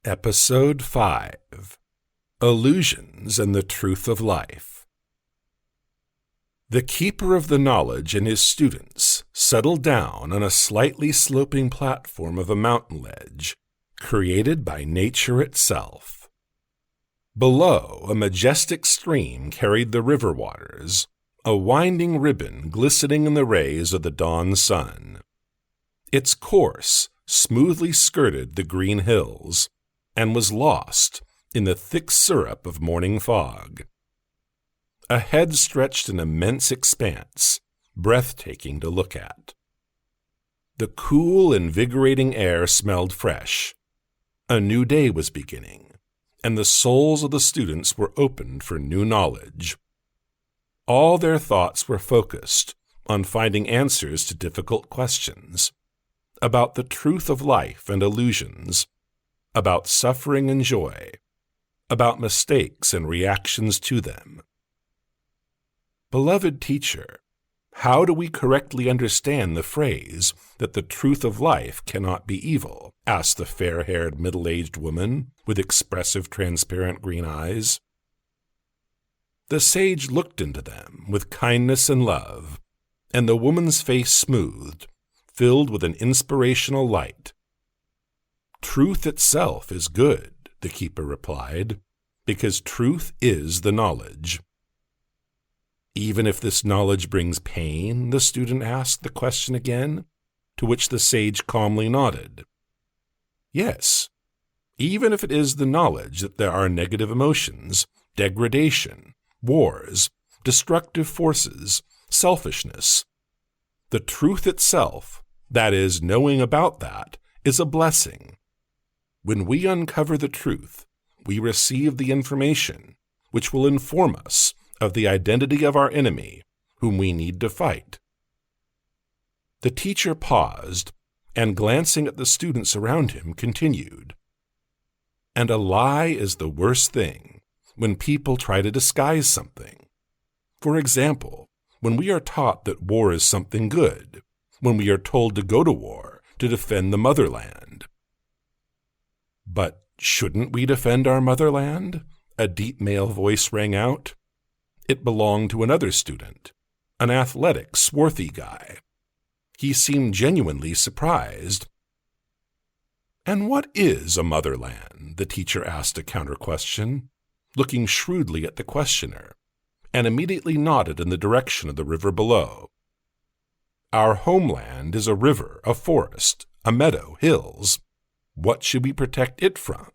Episode 5 Illusions and the Truth of Life. The keeper of the knowledge and his students settled down on a slightly sloping platform of a mountain ledge, created by nature itself. Below, a majestic stream carried the river waters, a winding ribbon glistening in the rays of the dawn sun. Its course smoothly skirted the green hills, and was lost in the thick syrup of morning fog. Ahead stretched an immense expanse, breathtaking to look at. The cool, invigorating air smelled fresh. A new day was beginning, and the souls of the students were opened for new knowledge. All their thoughts were focused on finding answers to difficult questions, about the truth of life and illusions, about suffering and joy, about mistakes and reactions to them. Beloved teacher, how do we correctly understand the phrase that the truth of life cannot be evil? Asked the fair-haired middle-aged woman with expressive transparent green eyes. The sage looked into them with kindness and love, and the woman's face smoothed, filled with an inspirational light. Truth itself is good, the keeper replied, because truth is the knowledge. Even if this knowledge brings pain, the student asked the question again, to which the sage calmly nodded. Yes, even if it is the knowledge that there are negative emotions, degradation, wars, destructive forces, selfishness. The truth itself, that is, knowing about that, is a blessing. When we uncover the truth, we receive the information which will inform us of the identity of our enemy, whom we need to fight. The teacher paused, and glancing at the students around him, continued. And a lie is the worst thing when people try to disguise something. For example, when we are taught that war is something good, when we are told to go to war to defend the motherland. But shouldn't we defend our motherland? A deep male voice rang out. It belonged to another student, an athletic, swarthy guy. He seemed genuinely surprised. And what is a motherland? The teacher asked a counter-question, looking shrewdly at the questioner, and immediately nodded in the direction of the river below. Our homeland is a river, a forest, a meadow, hills. What should we protect it from?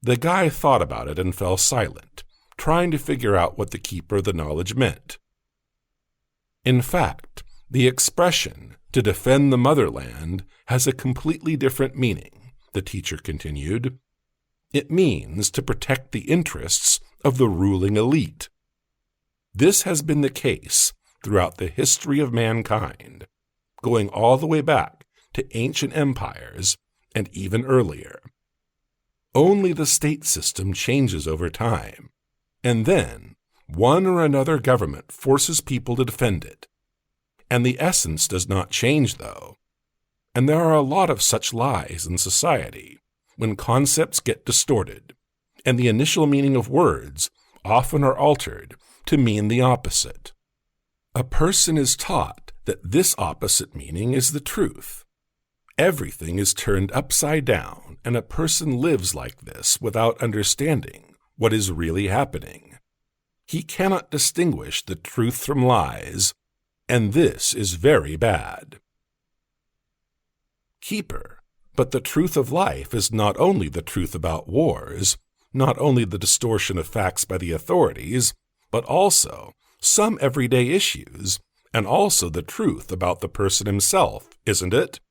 The guy thought about it and fell silent, trying to figure out what the keeper of the knowledge meant. In fact, the expression, to defend the motherland, has a completely different meaning, the teacher continued. It means to protect the interests of the ruling elite. This has been the case throughout the history of mankind, going all the way back to ancient empires and even earlier. Only the state system changes over time, and then one or another government forces people to defend it. And the essence does not change, though. And there are a lot of such lies in society, when concepts get distorted, and the initial meaning of words often are altered to mean the opposite. A person is taught that this opposite meaning is the truth. Everything is turned upside down, and a person lives like this without understanding what is really happening. He cannot distinguish the truth from lies, and this is very bad. Keeper, but the truth of life is not only the truth about wars, not only the distortion of facts by the authorities, but also some everyday issues, and also the truth about the person himself, isn't it?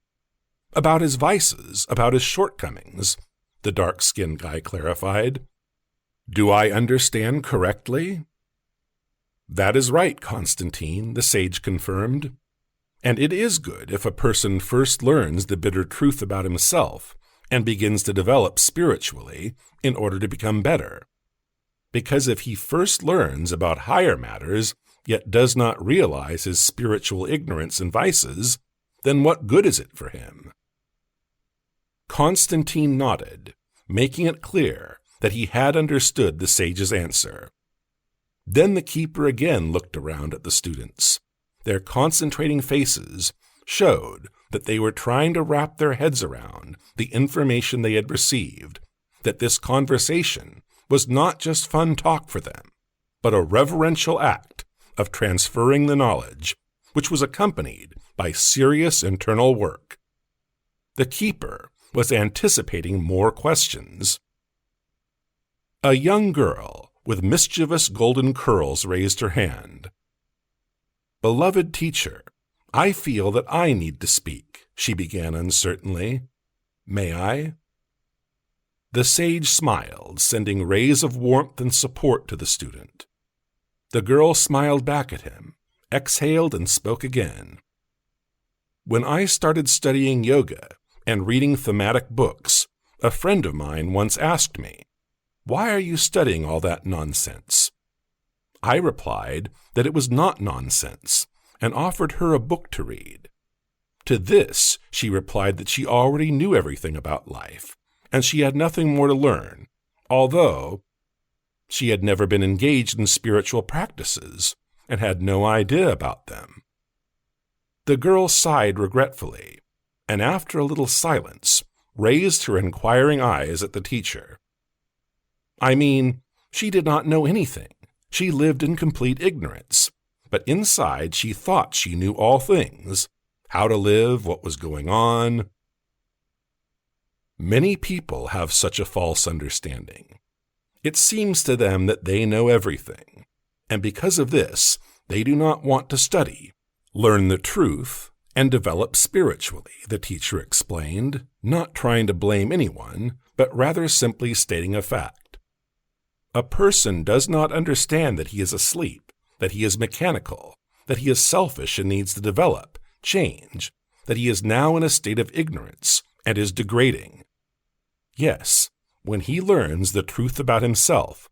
About his vices, about his shortcomings, the dark-skinned guy clarified. Do I understand correctly? That is right, Constantine, the sage confirmed. And it is good if a person first learns the bitter truth about himself and begins to develop spiritually in order to become better. Because if he first learns about higher matters, yet does not realize his spiritual ignorance and vices, then what good is it for him? Constantine nodded, making it clear that he had understood the sage's answer. Then the keeper again looked around at the students. Their concentrating faces showed that they were trying to wrap their heads around the information they had received, that this conversation was not just fun talk for them, but a reverential act of transferring the knowledge, which was accompanied by serious internal work. The keeper was anticipating more questions. A young girl with mischievous golden curls raised her hand. "Beloved teacher, I feel that I need to speak," she began uncertainly. "May I?" The sage smiled, sending rays of warmth and support to the student. The girl smiled back at him, exhaled, and spoke again. "When I started studying yoga and reading thematic books, a friend of mine once asked me, 'Why are you studying all that nonsense?' I replied that it was not nonsense, and offered her a book to read. To this, she replied that she already knew everything about life, and she had nothing more to learn, although she had never been engaged in spiritual practices and had no idea about them." The girl sighed regretfully, and after a little silence, raised her inquiring eyes at the teacher. "I mean, she did not know anything. She lived in complete ignorance, but inside she thought she knew all things, how to live, what was going on." Many people have such a false understanding. It seems to them that they know everything, and because of this, they do not want to study, learn the truth, and develop spiritually, the teacher explained, not trying to blame anyone, but rather simply stating a fact. A person does not understand that he is asleep, that he is mechanical, that he is selfish and needs to develop, change, that he is now in a state of ignorance and is degrading. Yes, when he learns the truth about himself,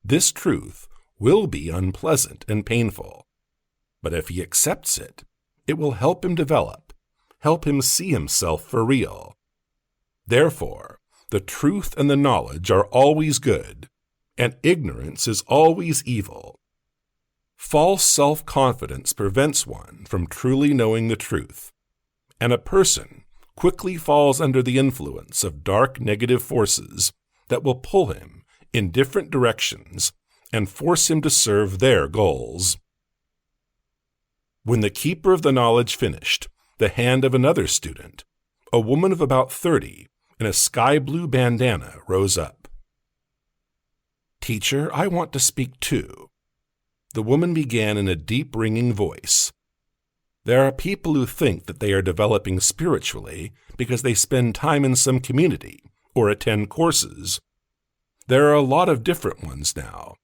this truth will be unpleasant and painful. But if he accepts it, it will help him develop, help him see himself for real. Therefore, the truth and the knowledge are always good, and ignorance is always evil. False self-confidence prevents one from truly knowing the truth, and a person quickly falls under the influence of dark negative forces that will pull him in different directions and force him to serve their goals. When the keeper of the knowledge finished, the hand of another student, a woman of about 30, in a sky-blue bandana, rose up. "Teacher, I want to speak too." The woman began in a deep, ringing voice. "There are people who think that they are developing spiritually because they spend time in some community or attend courses. There are a lot of different ones now.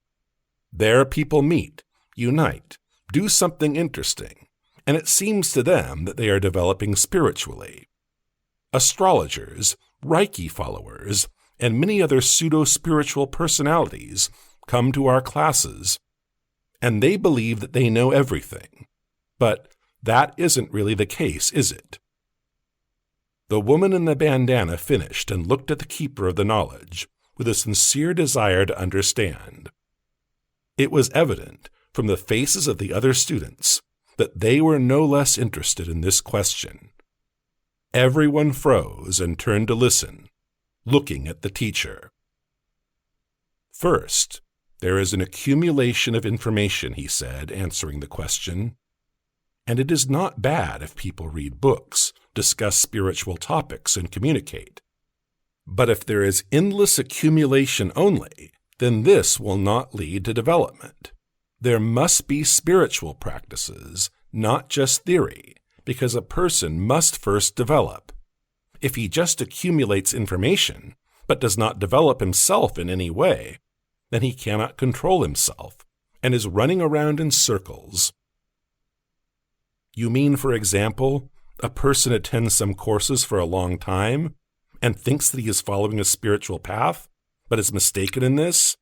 There people meet, unite, do something interesting, and it seems to them that they are developing spiritually. Astrologers, Reiki followers, and many other pseudo-spiritual personalities come to our classes, and they believe that they know everything. But that isn't really the case, is it?" The woman in the bandana finished and looked at the keeper of the knowledge with a sincere desire to understand. It was evident from the faces of the other students that they were no less interested in this question. Everyone froze and turned to listen, looking at the teacher. "First, there is an accumulation of information," he said, answering the question. "And it is not bad if people read books, discuss spiritual topics, and communicate. But if there is endless accumulation only, then this will not lead to development. There must be spiritual practices, not just theory, because a person must first develop. If he just accumulates information, but does not develop himself in any way, then he cannot control himself and is running around in circles." "You mean, for example, a person attends some courses for a long time and thinks that he is following a spiritual path, but is mistaken in this?"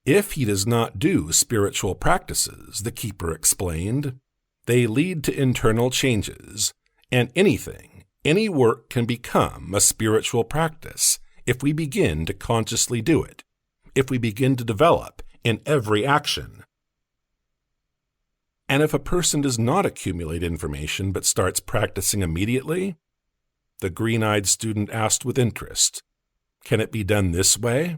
"If he does not do spiritual practices," the keeper explained, "they lead to internal changes, and anything, Any work can become a spiritual practice if we begin to consciously do it, if we begin to develop in every action. And if a person does not accumulate information but starts practicing immediately? The green-eyed student asked with interest. Can it be done this way?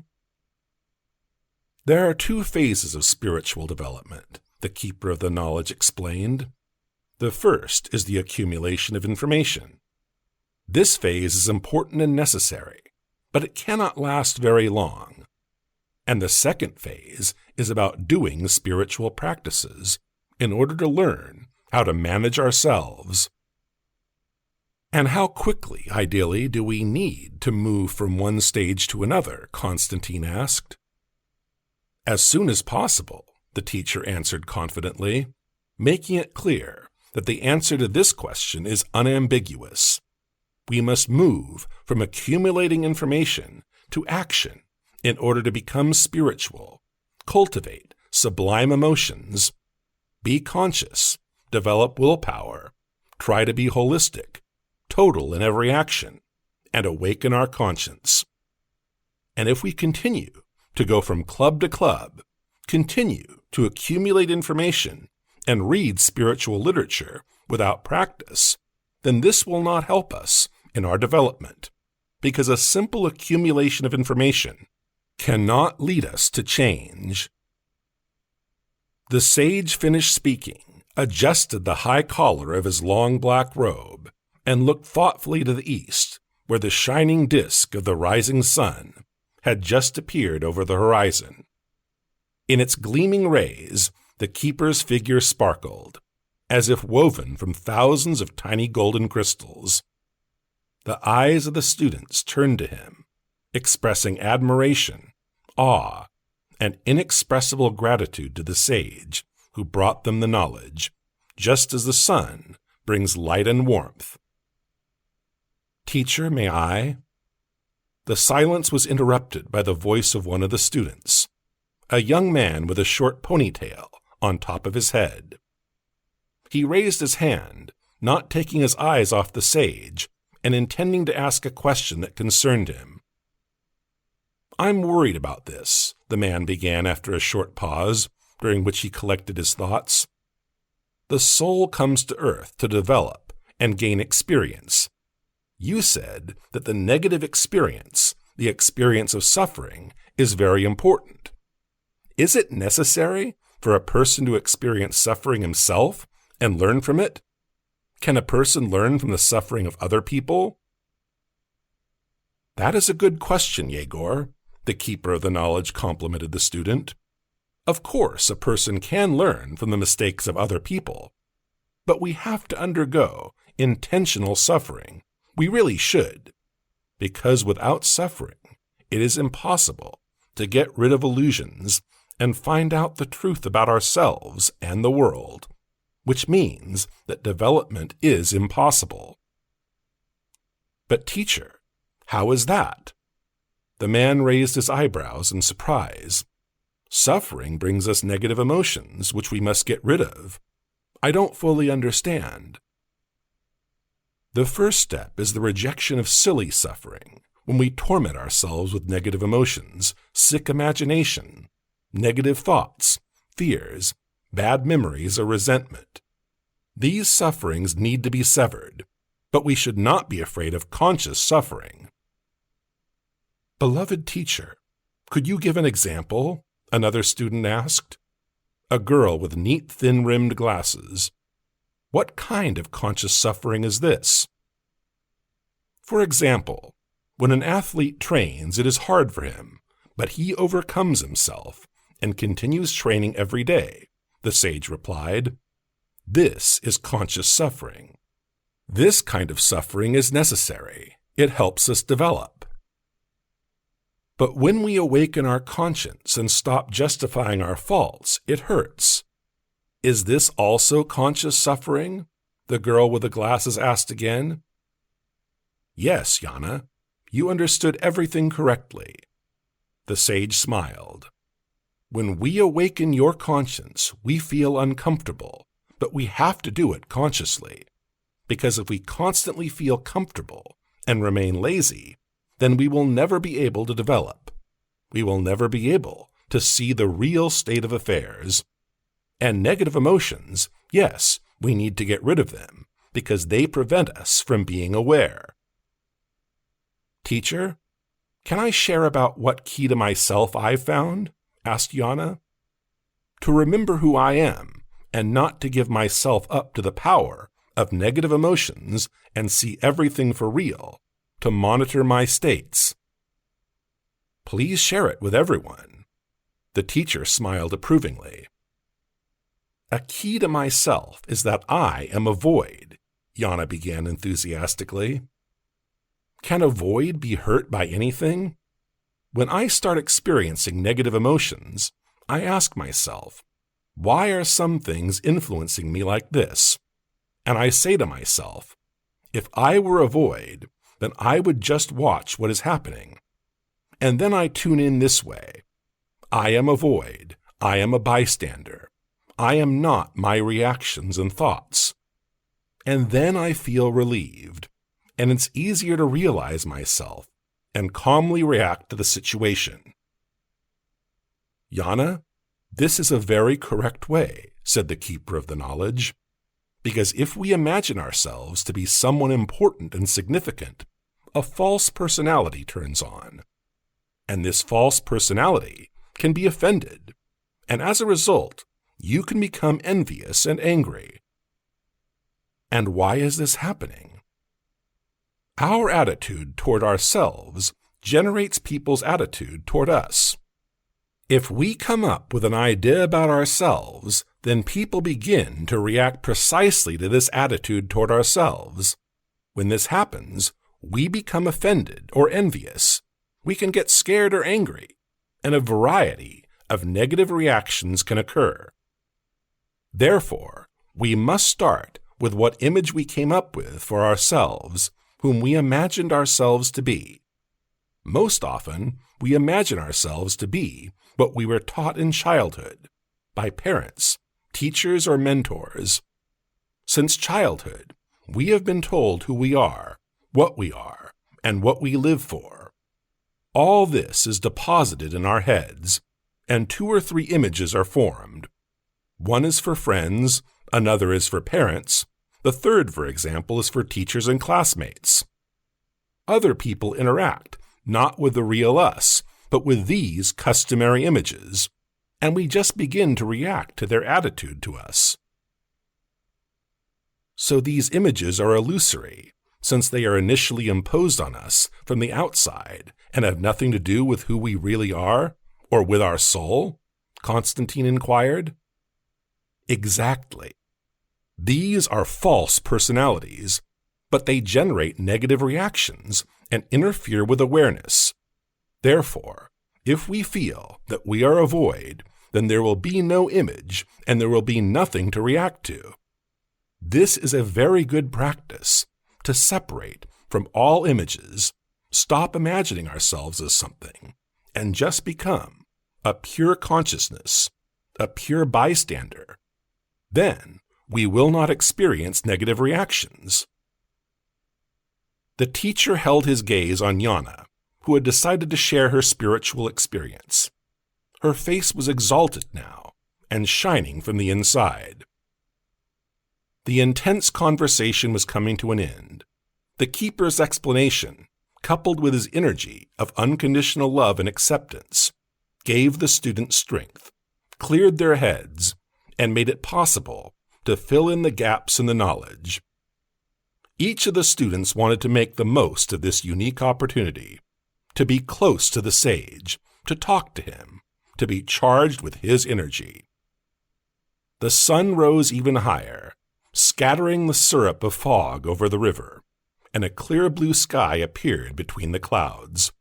There are two phases of spiritual development, the keeper of the knowledge explained. The first is the accumulation of information. This phase is important and necessary, but it cannot last very long. And the second phase is about doing spiritual practices in order to learn how to manage ourselves. And how quickly, ideally, do we need to move from one stage to another? Constantine asked. As soon as possible, the teacher answered confidently, making it clear that the answer to this question is unambiguous. We must move from accumulating information to action in order to become spiritual, cultivate sublime emotions, be conscious, develop willpower, try to be holistic, total in every action, and awaken our conscience. And if we continue to go from club to club, continue to accumulate information, and read spiritual literature without practice, then this will not help us in our development, because a simple accumulation of information cannot lead us to change. The sage finished speaking, adjusted the high collar of his long black robe, and looked thoughtfully to the east, where the shining disk of the rising sun had just appeared over the horizon. In its gleaming rays, the keeper's figure sparkled, as if woven from thousands of tiny golden crystals. The eyes of the students turned to him, expressing admiration, awe, and inexpressible gratitude to the sage who brought them the knowledge, just as the sun brings light and warmth. "Teacher, may I?" The silence was interrupted by the voice of one of the students, a young man with a short ponytail on top of his head. He raised his hand, not taking his eyes off the sage, and intending to ask a question that concerned him. "I'm worried about this," the man began after a short pause, during which he collected his thoughts. "The soul comes to earth to develop and gain experience. You said that the negative experience, the experience of suffering, is very important. Is it necessary for a person to experience suffering himself and learn from it? Can a person learn from the suffering of other people?" "That is a good question, Yegor," the keeper of the knowledge complimented the student. "Of course, a person can learn from the mistakes of other people, but we have to undergo intentional suffering. We really should, because without suffering, it is impossible to get rid of illusions and find out the truth about ourselves and the world, which means that development is impossible." "But teacher, how is that?" The man raised his eyebrows in surprise. "Suffering brings us negative emotions, which we must get rid of. I don't fully understand." "The first step is the rejection of silly suffering, when we torment ourselves with negative emotions, sick imagination, negative thoughts, fears, bad memories, or resentment. These sufferings need to be severed, but we should not be afraid of conscious suffering." "Beloved teacher, could you give an example?" another student asked. A girl with neat, thin-rimmed glasses. "What kind of conscious suffering is this?" "For example, when an athlete trains, it is hard for him, but he overcomes himself and continues training every day," the sage replied. "This is conscious suffering. This kind of suffering is necessary. It helps us develop. But when we awaken our conscience and stop justifying our faults, it hurts. Is this also conscious suffering?" the girl with the glasses asked again. "Yes, Yana, you understood everything correctly." The sage smiled. "When we awaken your conscience, we feel uncomfortable, but we have to do it consciously. because if we constantly feel comfortable and remain lazy, then we will never be able to develop. We will never be able to see the real state of affairs. And negative emotions, yes, we need to get rid of them, because they prevent us from being aware. Teacher, can I share about what key to myself I've found? Asked Nyaya. To remember who I am, and not to give myself up to the power of negative emotions and see everything for real, to monitor my states. Please share it with everyone. The teacher smiled approvingly. A key to myself is that I am a void, Nyaya began enthusiastically. Can a void be hurt by anything? When I start experiencing negative emotions, I ask myself, why are some things influencing me like this? And I say to myself, if I were a void, then I would just watch what is happening. And then I tune in this way. I am a void. I am a bystander. I am not my reactions and thoughts. And then I feel relieved, and it's easier to realize myself and calmly react to the situation. Nyaya, this is a very correct way, said the keeper of the knowledge, because if we imagine ourselves to be someone important and significant, a false personality turns on. And this false personality can be offended, and as a result, you can become envious and angry. And why is this happening? Our attitude toward ourselves generates people's attitude toward us. If we come up with an idea about ourselves, then people begin to react precisely to this attitude toward ourselves. When this happens, we become offended or envious. We can get scared or angry, and a variety of negative reactions can occur. Therefore, we must start with what image we came up with for ourselves, whom we imagined ourselves to be. Most often, we imagine ourselves to be what we were taught in childhood, by parents, teachers, or mentors. Since childhood, we have been told who we are, and what we live for. All this is deposited in our heads, and 2 or 3 images are formed. One is for friends, another is for parents, the third, for example, is for teachers and classmates. Other people interact not with the real us, but with these customary images, and we just begin to react to their attitude to us. So these images are illusory, since they are initially imposed on us from the outside and have nothing to do with who we really are, or with our soul? Constantine inquired. Exactly. These are false personalities, but they generate negative reactions and interfere with awareness. Therefore, if we feel that we are a void, then there will be no image and there will be nothing to react to. This is a very good practice, to separate from all images, stop imagining ourselves as something, and just become a pure consciousness, a pure bystander. Then we will not experience negative reactions. The teacher held his gaze on Nyaya, who had decided to share her spiritual experience. Her face was exalted now, and shining from the inside. The intense conversation was coming to an end. The keeper's explanation, coupled with his energy of unconditional love and acceptance, gave the students strength, cleared their heads, and made it possible to fill in the gaps in the knowledge. Each of the students wanted to make the most of this unique opportunity, to be close to the sage, to talk to him, to be charged with his energy. The sun rose even higher, scattering the syrup of fog over the river, and a clear blue sky appeared between the clouds.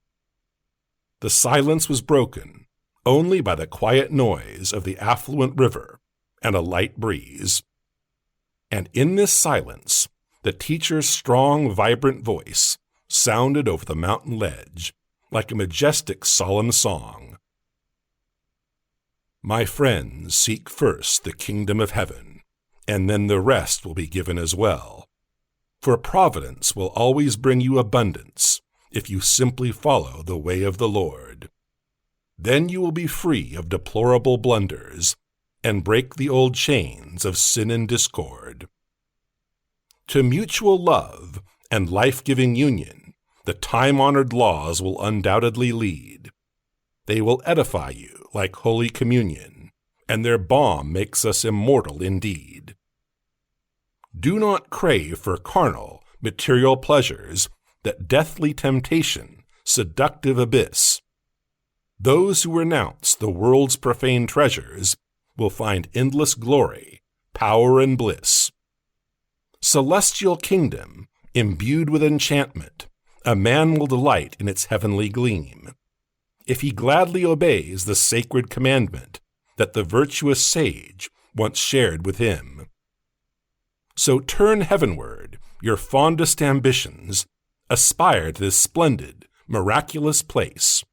The silence was broken only by the quiet noise of the affluent river and a light breeze. And in this silence, the teacher's strong, vibrant voice sounded over the mountain ledge like a majestic, solemn song. My friends, seek first the kingdom of heaven, and then the rest will be given as well. For providence will always bring you abundance if you simply follow the way of the Lord. Then you will be free of deplorable blunders and break the old chains of sin and discord. To mutual love and life-giving union, the time-honored laws will undoubtedly lead. They will edify you like Holy Communion, and their balm makes us immortal indeed. Do not crave for carnal, material pleasures, that deathly temptation, seductive abyss. Those who renounce the world's profane treasures will find endless glory, power, and bliss. Celestial kingdom, imbued with enchantment, a man will delight in its heavenly gleam, if he gladly obeys the sacred commandment that the virtuous sage once shared with him. So turn heavenward your fondest ambitions, aspire to this splendid, miraculous place.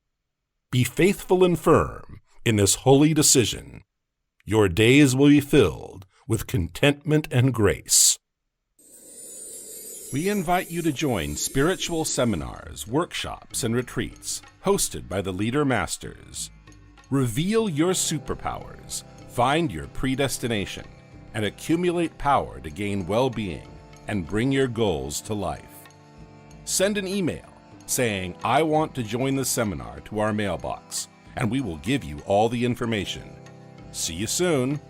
Be faithful and firm in this holy decision. Your days will be filled with contentment and grace. We invite you to join spiritual seminars, workshops, and retreats hosted by the Leader Masters. Reveal your superpowers, find your predestination, and accumulate power to gain well-being and bring your goals to life. Send an email saying, "I want to join the seminar" to our mailbox, and we will give you all the information. See you soon.